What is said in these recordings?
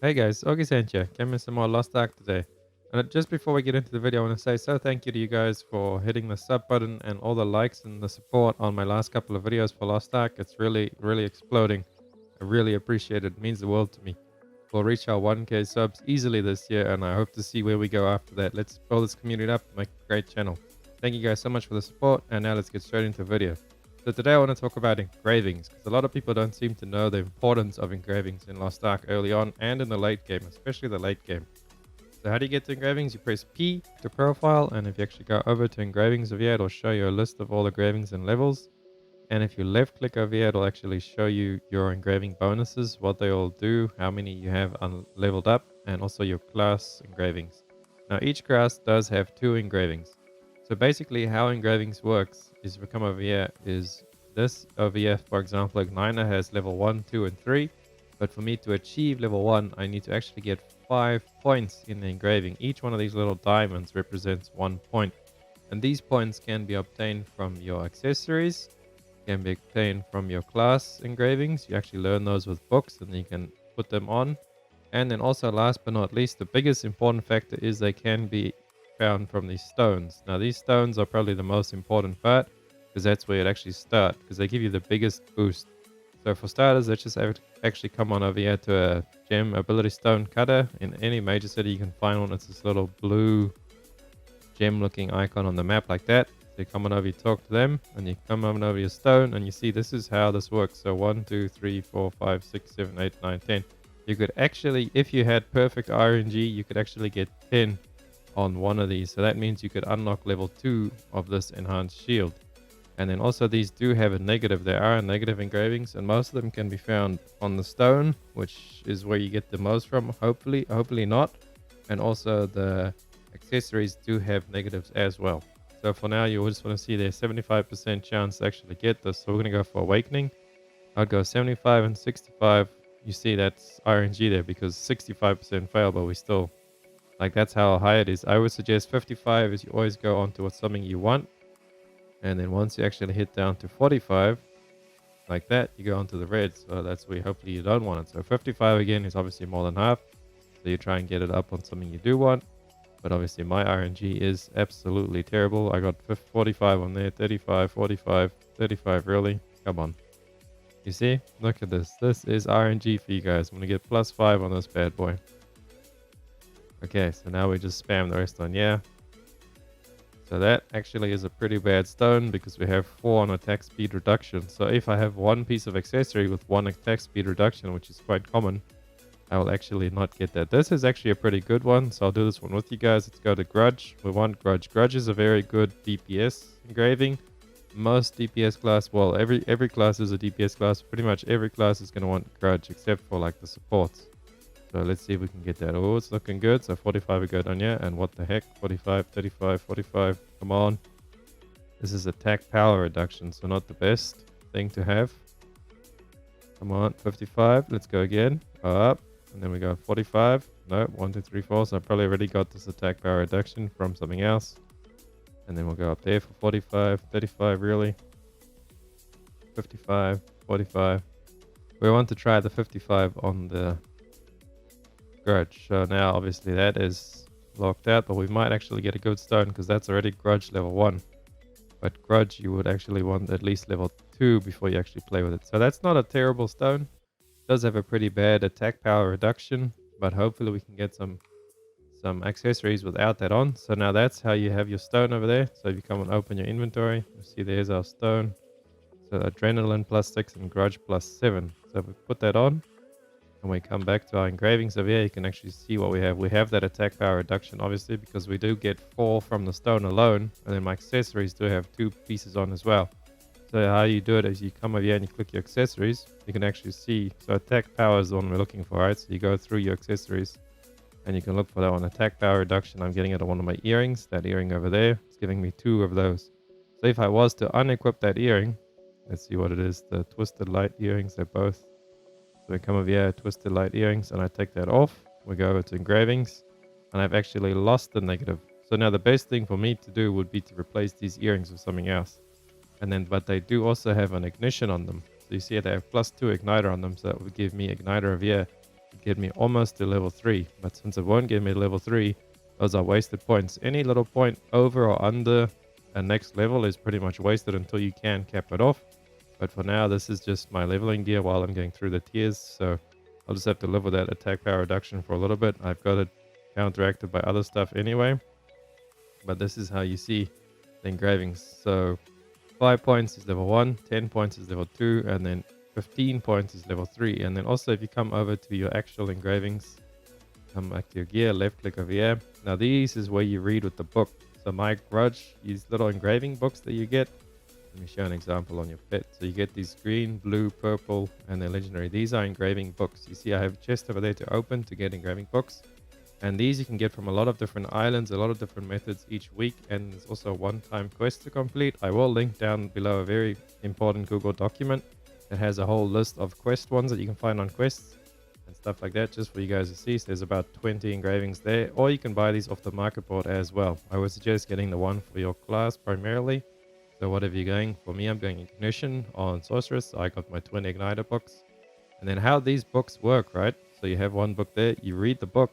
Hey guys, August here. Came in some more Lost Ark today. And just before we get into the video, I want to say thank you to you guys for hitting the sub button and all the likes and the support on my last couple of videos for Lost Ark. It's really exploding. I really appreciate it. It means the world to me. We'll reach our 1k subs easily this year, and I hope to see where we go after that. Let's build this community up and make a great channel. Thank you guys so much for the support, and now let's get straight into the video. So today I want to talk about engravings, because a lot of people don't seem to know the importance of engravings in Lost Ark early on and in the late game, especially the late game. So how do you get to engravings? You press P to profile, and if you actually go over to engravings over here, it'll show you a list of all the engravings and levels. And if you left click over here, it'll actually show you your engraving bonuses, what they all do, how many you have leveled up, and also your class engravings. Now each class does have 2 engravings. So basically how engravings works is, if we come over here, is this over here, for example, Igniter has level 1, 2, and 3. But for me to achieve level 1, I need to actually get 5 points in the engraving. Each one of these little diamonds represents 1 point. And these points can be obtained from your accessories, can be obtained from your class engravings. You actually learn those with books and you can put them on. And then also, last but not least, the biggest important factor is they can be found from these stones. Now these stones are probably the most important part, because that's where it actually starts, because they give you the biggest boost. So for starters, let's just actually come on over here to a gem ability stone cutter. In any major city you can find one. It's this little blue gem looking icon on the map like that. So you come on over, you talk to them, and you come on over your stone, and you see this is how this works. So 1, 2, 3, 4, 5, 6, 7, 8, 9, 10. You could actually, if you had perfect RNG, you could actually get 10 on one of these. So that means you could unlock level 2 of this enhanced shield. And then also these do have a negative. There are negative engravings, and most of them can be found on the stone, which is where you get the most from. Hopefully not. And also the accessories do have negatives as well. So for now, you just want to see there's 75% chance to actually get this. So we're going to go for awakening. I'd go 75 and 65. You see that's RNG there, because 65% fail, but we still, like, that's how high it is. I would suggest 55 is you always go on to something you want. And then once you actually hit down to 45, like that, you go on to the red. So that's where hopefully you don't want it. So 55 again is obviously more than half. So you try and get it up on something you do want. But obviously my RNG is absolutely terrible. I got 45 on there, 35, 45, 35, really? Come on. You see? Look at this. This is RNG for you guys. I'm going to get +5 on this bad boy. Okay, so now we just spam the rest on, yeah. So that actually is a pretty bad stone, because we have 4 on attack speed reduction. So if I have one piece of accessory with 1 attack speed reduction, which is quite common, I will actually not get that. This is actually a pretty good one, so I'll do this one with you guys. Let's go to Grudge. We want Grudge. Grudge is a very good DPS engraving. Most DPS class, well, every class is a DPS class. Pretty much every class is going to want Grudge, except for like the supports. So let's see if we can get that. Oh, it's looking good. So 45 we go down here, and what the heck, 45, 35, 45. Come on. This is attack power reduction, so not the best thing to have. Come on, 55. Let's go again. Up. And then we go 45. No, 1, 2, 3, 4. So I probably already got this attack power reduction from something else. And then we'll go up there for 45, 35, really. 55, 45. We want to try the 55 on the Grudge. So now obviously that is locked out, but we might actually get a good stone, because that's already Grudge level 1. But Grudge you would actually want at least level 2 before you actually play with it. So that's not a terrible stone. Does have a pretty bad attack power reduction, but hopefully we can get some accessories without that on. So now that's how you have your stone over there. So if you come and open your inventory, you see there's our stone. So adrenaline +6 and Grudge +7. So if we put that on and we come back to our engravings over here, you can actually see what we have. We have that attack power reduction, obviously, because we do get 4 from the stone alone, and then my accessories do have 2 pieces on as well. So how you do it is you come over here and you click your accessories. You can actually see, so attack power is the one we're looking for, right? So you go through your accessories and you can look for that one. Attack power reduction, I'm getting it on one of my earrings. That earring over there, it's giving me 2 of those. So if I was to unequip that earring, let's see what it is, the twisted light earrings, they're both. So we come over here, twisted light earrings, and I take that off. We go over to engravings, and I've actually lost the negative. So now the best thing for me to do would be to replace these earrings with something else. And then, but they do also have an ignition on them. So you see they have +2 igniter on them. So that would give me igniter over here to get me almost to level 3. But since it won't get me to level 3, those are wasted points. Any little point over or under a next level is pretty much wasted until you can cap it off. But for now, this is just my leveling gear while I'm going through the tiers. So I'll just have to live with that attack power reduction for a little bit. I've got it counteracted by other stuff anyway. But this is how you see the engravings. So 5 points is level 1, 10 points is level 2, and then 15 points is level 3. And then also if you come over to your actual engravings, come back to your gear, left click over here. Now these is where you read with the book. So my grudge, these little engraving books that you get. Let me show an example on your pet. So you get these green, blue, purple, and they're legendary. These are engraving books. You see I have a chest over there to open to get engraving books. And these you can get from a lot of different islands, a lot of different methods each week. And there's also a one-time quest to complete. I will link down below a very important Google document that has a whole list of quest ones that you can find on quests and stuff like that, just for you guys to see. So there's about 20 engravings there, or you can buy these off the market board as well. I would suggest getting the one for your class primarily. So whatever you're going, for me, I'm going Ignition on Sorceress. So I got my 20 Igniter books. And then how these books work, right? So you have one book there, you read the book.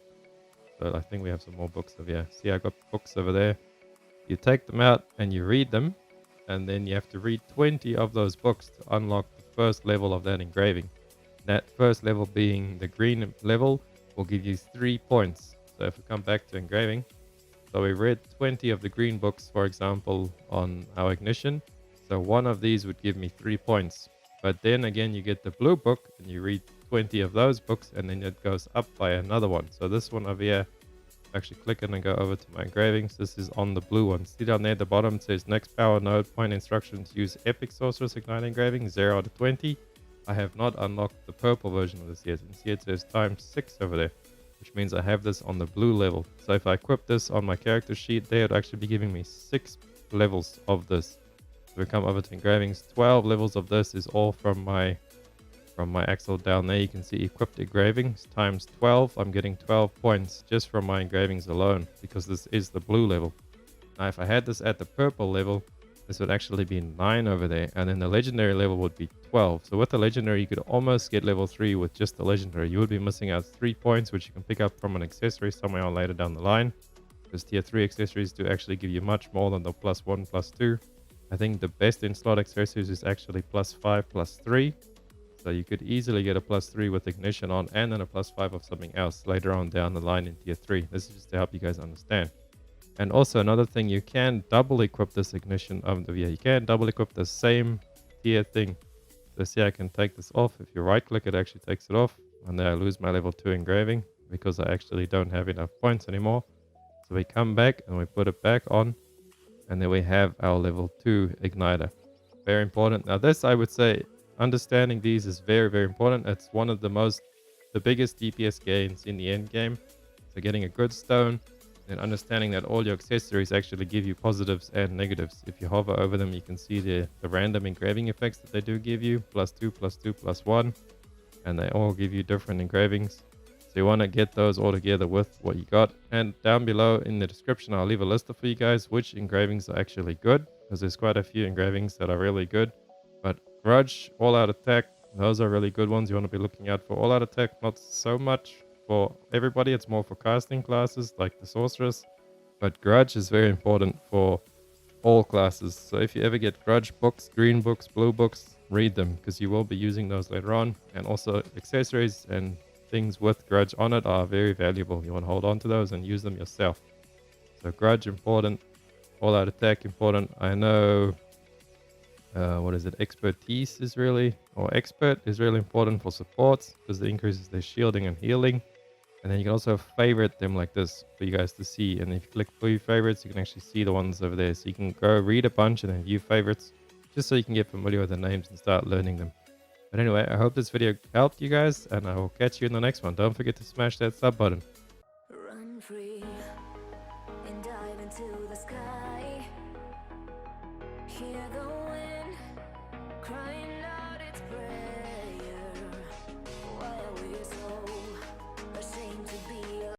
So I think we have some more books over here. See, I got books over there. You take them out and you read them. And then you have to read 20 of those books to unlock the first level of that engraving. That first level being the green level will give you 3 points. So if we come back to engraving, so we read 20 of the green books, for example, on our Ignition. So one of these would give me 3 points. But then again, you get the blue book and you read 20 of those books and then it goes up by another one. So this one over here, actually click it and go over to my engravings. This is on the blue one. See down there at the bottom, it says next power node point instructions, use Epic Sorceress Ignite Engraving 0 out of 20. I have not unlocked the purple version of this yet. And see it says times 6 over there, which means I have this on the blue level. So if I equip this on my character sheet there, it'll actually be giving me 6 levels of this. So we come over to engravings, 12 levels of this is all from my axle down there. You can see equipped engravings times 12. I'm getting 12 points just from my engravings alone because this is the blue level. Now if I had this at the purple level, this would actually be 9 over there, and then the legendary level would be 12. So with the legendary, you could almost get level 3 with just the legendary. You would be missing out 3 points, which you can pick up from an accessory somewhere on later down the line. Because tier 3 accessories do actually give you much more than the +1, +2. I think the best in slot accessories is actually +5, +3. So you could easily get a +3 with Ignition on, and then a +5 of something else later on down the line in tier 3. This is just to help you guys understand. And also another thing, you can double equip this Ignition you can double equip the same tier thing. So see, I can take this off. If you right click, it actually takes it off. And then I lose my level 2 engraving because I actually don't have enough points anymore. So we come back and we put it back on. And then we have our level 2 igniter. Very important. Now this, I would say, understanding these is very, very important. It's one of the biggest DPS gains in the end game. So getting a good stone and understanding that all your accessories actually give you positives and negatives. If you hover over them, you can see the random engraving effects that they do give you. +2, +2, +1. And they all give you different engravings. So you want to get those all together with what you got. And down below in the description, I'll leave a list for you guys which engravings are actually good. Because there's quite a few engravings that are really good. But Grudge, All Out Attack, those are really good ones you want to be looking out for. All Out Attack, not so much for everybody. It's more for casting classes like the Sorceress. But Grudge is very important for all classes. So if you ever get Grudge books, green books, blue books, read them because you will be using those later on. And also accessories and things with Grudge on it are very valuable. You want to hold on to those and use them yourself. So Grudge important, All Out Attack important. I know expertise is really, or expert is really important for supports because it increases their shielding and healing. And then you can also favorite them like this for you guys to see. And if you click view favorites, you can actually see the ones over there. So you can go read a bunch and then view favorites just so you can get familiar with the names and start learning them. But anyway, I hope this video helped you guys, and I will catch you in the next one. Don't forget to smash that sub button. Run free and dive into the sky. Hear the wind crying out its prayer.